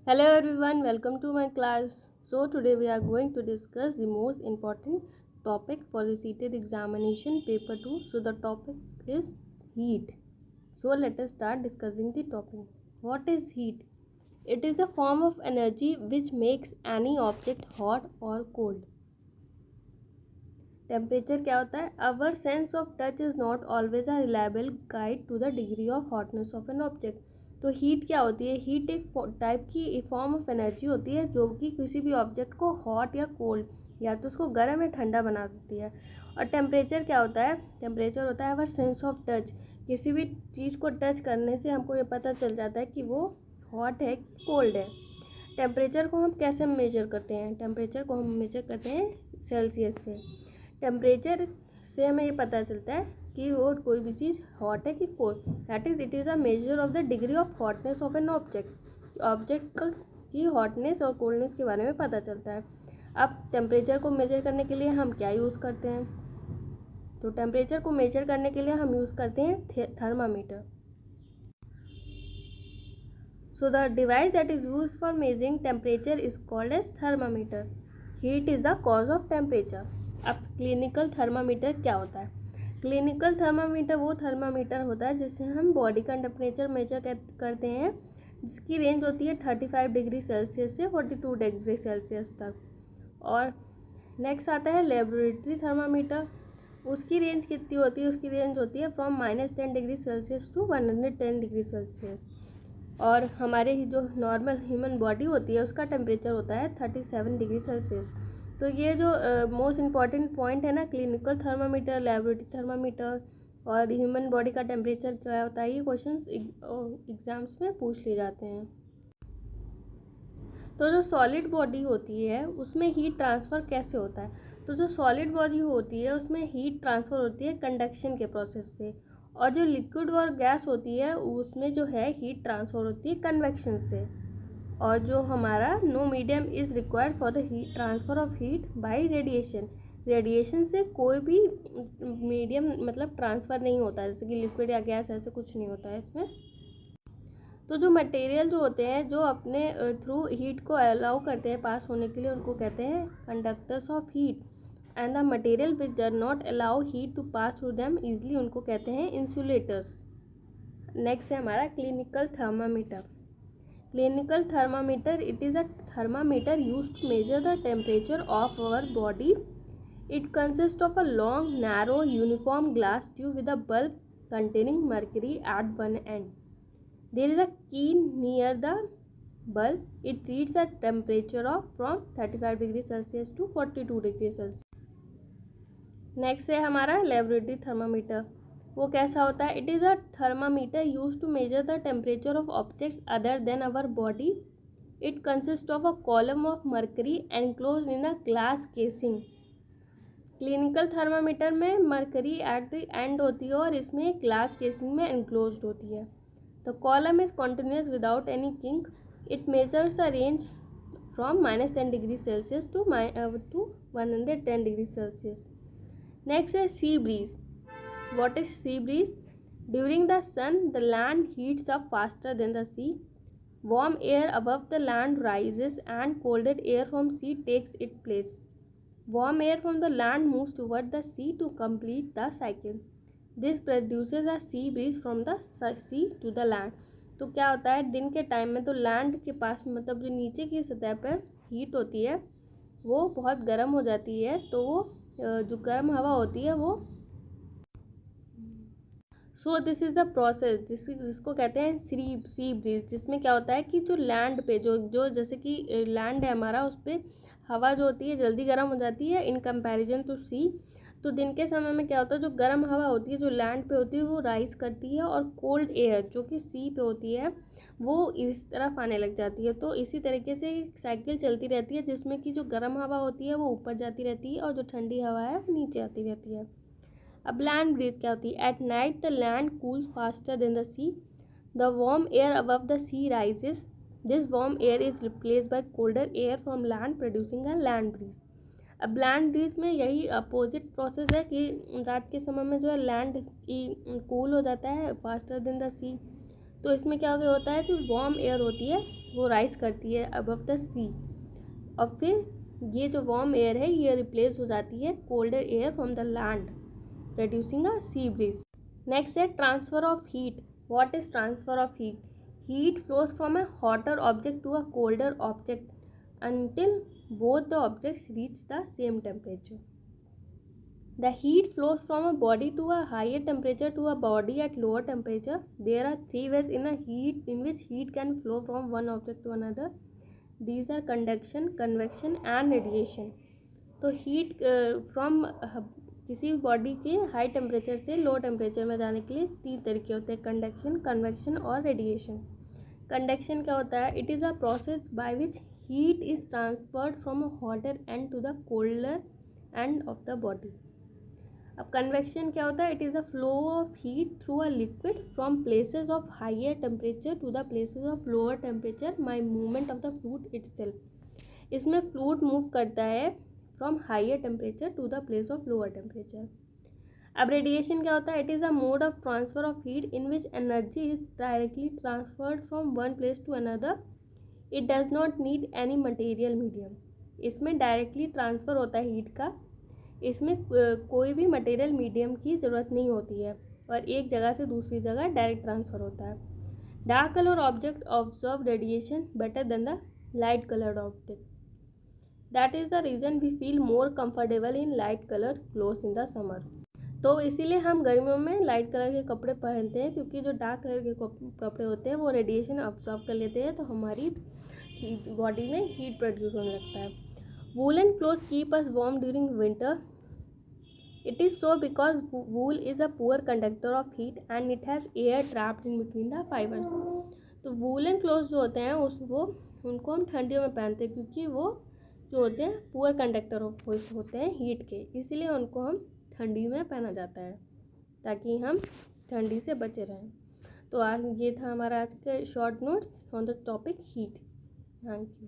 Hello everyone, welcome to my class. So today we are going to discuss the most important topic for the seated examination paper 2. So the topic is heat. So let us start discussing the topic. What is heat? It is a form of energy which makes any object hot or cold. Temperature क्या होता है? Our sense of touch is not always a reliable guide to the degree of hotness of an object. तो heat क्या होती है? Heat एक type की form of energy होती है जो कि किसी भी ऑब्जेक्ट को हॉट या कोल्ड या तो उसको गर्म या ठंडा बना देती है. और टेम्परेचर क्या होता है? टेम्परेचर होता है अवर सेंस ऑफ टच. किसी भी चीज़ को टच करने से हमको ये पता चल जाता है कि वो हॉट है कि कोल्ड है. टेम्परेचर को हम कैसे मेजर करते हैं? टेम्परेचर को हम मेजर करते हैं सेल्सियस से. टेम्परेचर से हमें ये पता चलता है कि वो कोई भी चीज़ हॉट है कि cold. That is it is a measure of the degree of hotness of an object. Object की हॉटनेस और कोल्डनेस के बारे में पता चलता है. अब टेम्परेचर को मेजर करने के लिए हम क्या यूज़ करते हैं? तो टेम्परेचर को मेजर करने के लिए हम यूज़ करते हैं thermometer. So the device that is use for measuring temperature is called as thermometer. Heat is the cause of temperature. अब क्लिनिकल थर्मामीटर क्या होता है? क्लिनिकल थर्मामीटर वो थर्मामीटर होता है जिससे हम बॉडी का टेम्परेचर मेजर करते हैं, जिसकी रेंज होती है 35 डिग्री सेल्सियस से 42 डिग्री सेल्सियस तक. और नेक्स्ट आता है लेबोरेटरी थर्मामीटर. उसकी रेंज कितनी होती है? उसकी रेंज होती है from -10 degree Celsius to 110 degree Celsius. और हमारे जो नॉर्मल ह्यूमन बॉडी होती है उसका टेम्परेचर होता है 37 डिग्री सेल्सियस. तो ये जो मोस्ट इम्पॉर्टेंट पॉइंट है ना, क्लिनिकल थर्मामीटर, लेबोरेटरी थर्मामीटर और ह्यूमन बॉडी का टेम्परेचर क्या होता है, ये क्वेश्चंस एग्जाम्स में पूछ लिए जाते हैं. तो जो सॉलिड बॉडी होती है उसमें हीट ट्रांसफ़र कैसे होता है? तो जो सॉलिड बॉडी होती है उसमें हीट ट्रांसफ़र होती है कंडक्शन के प्रोसेस से. और जो लिक्विड और गैस होती है उसमें जो है हीट ट्रांसफ़र होती है कन्वेक्शन से. और जो हमारा no medium is required for the heat transfer of heat by radiation. Radiation से कोई भी मीडियम मतलब ट्रांसफ़र नहीं होता है, जैसे कि लिक्विड या गैस, ऐसे कुछ नहीं होता है इसमें. तो जो मटेरियल जो होते हैं जो अपने थ्रू हीट को अलाउ करते हैं पास होने के लिए, उनको कहते हैं conductors of heat. And the material which do not allow heat to pass through them easily, उनको कहते हैं इंसुलेटर्स. नेक्स्ट है हमारा clinical thermometer. Clinical thermometer, it is a thermometer used to measure the temperature of our body. It consists of a long, narrow, uniform glass tube with a bulb containing mercury at one end. There is a key near the bulb. It reads a temperature of from 35 degree Celsius to 42 degree Celsius. Next है हमारा laboratory thermometer. वो कैसा होता है? It is a thermometer use to measure the temperature of objects other than our body. It consist of a column of mercury enclose in a glass casing. Clinical thermometer में mercury at the end होती है और इसमें glass casing में enclose होती है. The column is continuous without any kink. It measures a range from -10 degree Celsius to 110 degree Celsius. Next है sea breeze. What is sea breeze? During the sun, the land heats up faster than the sea. Warm air above the land rises and colder air from sea takes its place. Warm air from the land moves toward the sea to complete the cycle. This produces a sea breeze from the sea to the land. तो क्या होता है, दिन के time में तो land के पास मतलब जो नीचे की सतह पर हीट होती है वो बहुत गर्म हो जाती है. तो वो जो गर्म हवा होती है वो so this is the process जिसको कहते हैं सी ब्रीज, जिसमें क्या होता है कि जो लैंड पे जो जैसे कि लैंड है हमारा, उस पर हवा जो होती है जल्दी गर्म हो जाती है इन कंपैरिजन टू सी. तो दिन के समय में क्या होता है, जो गर्म हवा होती है जो लैंड पे होती है वो राइज करती है और कोल्ड एयर जो कि सी पे होती है वो इस तरफ आने लग जाती है. तो इसी तरीके से साइकिल चलती रहती है जिसमें कि जो गर्म हवा होती है वो ऊपर जाती रहती है और जो ठंडी हवा है वो नीचे आती रहती है. अब लैंड ब्रीज क्या होती है? At night the land cools faster than the sea. The warm air above the sea rises. This warm air is replace by colder air from land producing a land breeze. अब land breeze में यही opposite process है कि रात के समय में जो है लैंड कूल हो जाता है फास्टर देन द सी. तो इसमें क्या होता है, जो वार्म एयर होती है वो राइज करती है अबव द सी, और फिर ये जो वार्म एयर है ये रिप्लेस हो जाती है colder air from the land, reducing a sea breeze. Next है transfer of heat. What is transfer of heat? Heat flows from a hotter object to a colder object until both the objects reach the same temperature. The heat flows from a body to a higher temperature to a body at lower temperature. There are three ways in which heat can flow from one object to another. These are conduction, convection and radiation. तो heat from किसी body के high temperature से low temperature में जाने के लिए 3 तरीके होते हैं, कंडक्शन, कन्वेक्शन और रेडिएशन। कंडक्शन क्या होता है? It is a process by which heat is transferred from a hotter end to the colder end of the body. अब कन्वेक्शन क्या होता है? It is a flow of heat through a liquid from places of higher temperature to the places of lower temperature by movement of the fluid itself. इसमें fluid move करता है from higher temperature to the place of lower temperature. अब radiation क्या होता है? It is a mode of transfer of heat in which energy is directly transferred from one place to another. It does not need any material medium. इसमें directly transfer होता है heat का, इसमें कोई भी मटेरियल मीडियम की ज़रूरत नहीं होती है और एक जगह से दूसरी जगह डायरेक्ट ट्रांसफ़र होता है। Dark colour object observe radiation better than the light coloured object. That is the reason we feel more comfortable in light colour clothes in the summer. तो इसीलिए हम गर्मियों में लाइट कलर के कपड़े पहनते हैं, क्योंकि जो डार्क कलर के कपड़े होते हैं वो रेडिएशन अब्जॉर्ब कर लेते हैं, तो हमारी बॉडी में हीट प्रोड्यूस होने लगता है। Woollen clothes keep us warm during winter. It is so because wool is a poor conductor of heat and it has air trapped in between the fibres. तो वूलन क्लोथ्स जो होते हैं उनको हम ठंडियों में पहनते हैं, क्योंकि वो जो होते हैं पुअर कंडक्टर होते हैं हीट के, इसलिए उनको हम ठंडी में पहना जाता है ताकि हम ठंडी से बचे रहें। तो आज ये था हमारा आज का short notes on the topic heat. Thank you.